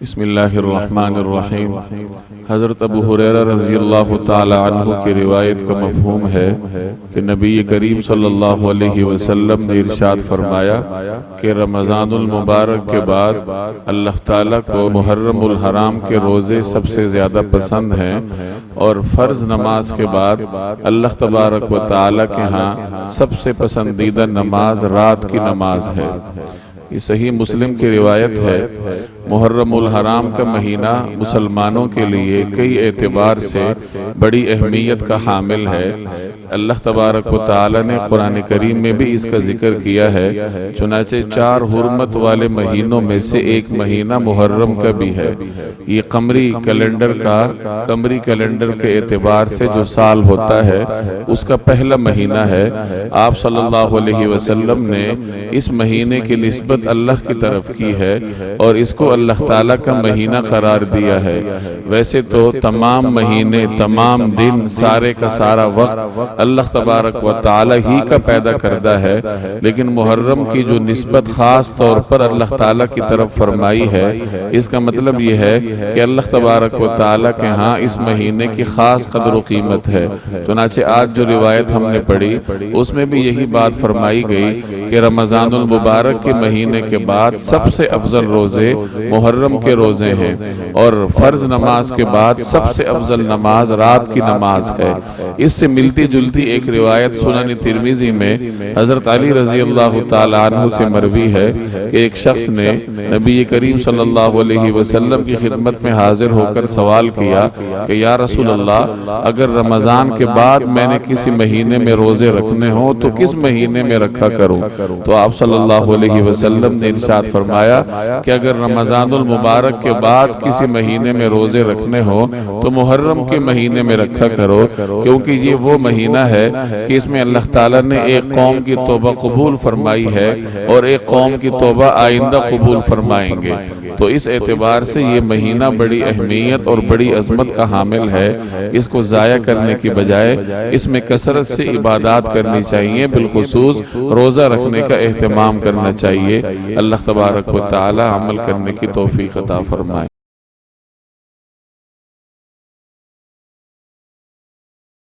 بسم اللہ الرحمن الرحیم۔ حضرت ابو ہریرہ رضی اللہ تعالی عنہ کی روایت کا مفہوم ہے کہ نبی کریم صلی اللہ علیہ وسلم نے ارشاد فرمایا کہ رمضان المبارک کے بعد اللہ تعالیٰ کو محرم الحرام کے روزے سب سے زیادہ پسند ہیں، اور فرض نماز کے بعد اللہ تبارک و تعالیٰ کے ہاں سب سے پسندیدہ نماز رات کی نماز ہے۔ یہ صحیح مسلم کی روایت ہے۔ محرم الحرام کا مہینہ مسلمانوں کے لیے کئی اعتبار سے بڑی اہمیت کا حامل ہے۔ اللہ تبارک و تعالی نے قرآن کریم میں بھی اس کا ذکر کیا ہے، چنانچہ 4 حرمت والے مہینوں میں سے ایک مہینہ محرم کا بھی ہے۔ یہ قمری کیلنڈر کے اعتبار سے جو سال ہوتا ہے اس کا پہلا مہینہ ہے۔ آپ صلی اللہ علیہ وسلم نے اس مہینے کی نسبت اللہ کی طرف کی ہے اور اس کو اللہ تعالیٰ کا مہینہ قرار دیا ہے۔ ویسے تو تمام مہینے، تمام دن، سارے کا سارا وقت اللہ تبارک و تعالیٰ ہی کا پیدا کردہ ہے، لیکن محرم کی جو نسبت خاص طور پر اللہ تعالیٰ کی طرف فرمائی ہے، اس کا مطلب یہ ہے کہ اللہ تبارک و تعالیٰ کے ہاں اس مہینے کی خاص قدر و قیمت ہے۔ چنانچہ آج جو روایت ہم نے پڑھی اس میں بھی یہی بات فرمائی گئی کہ رمضان المبارک کے مہینے کے بعد سب سے افضل روزے محرم کے روزے ہیں، اور فرض نماز کے بعد سب سے افضل نماز رات کی نماز ہے۔ اس سے ملتی جلتی ایک روایت سنن ترمذی میں حضرت علی رضی اللہ تعالی عنہ سے مروی ہے کہ ایک شخص نے نبی کریم صلی اللہ علیہ وسلم کی خدمت میں حاضر ہو کر سوال کیا کہ یا رسول اللہ، اگر رمضان کے بعد میں نے کسی مہینے میں روزے رکھنے ہوں تو کس مہینے میں رکھا کروں؟ تو آپ صلی اللہ علیہ وسلم نے ارشاد فرمایا کہ اگر رمضان المبارک کے بعد کسی مہینے میں روزے رکھنے ہوں تو محرم کے مہینے میں رکھا کرو، کیونکہ یہ وہ مہینہ ہے کہ اس میں اللہ تعالیٰ نے ایک قوم کی توبہ قبول فرمائی ہے اور ایک قوم کی توبہ آئندہ قبول فرمائیں گے۔ تو اس اعتبار سے یہ مہینہ بڑی اہمیت اور بڑی عظمت کا حامل ہے۔ اس کو ضائع کرنے کی بجائے اس میں کثرت سے عبادات کرنی چاہیے، بالخصوص روزہ رکھنے کا اہتمام کرنا چاہیے۔ اللہ تبارک و تعالی عمل کرنے کی توفیق عطا فرمائے۔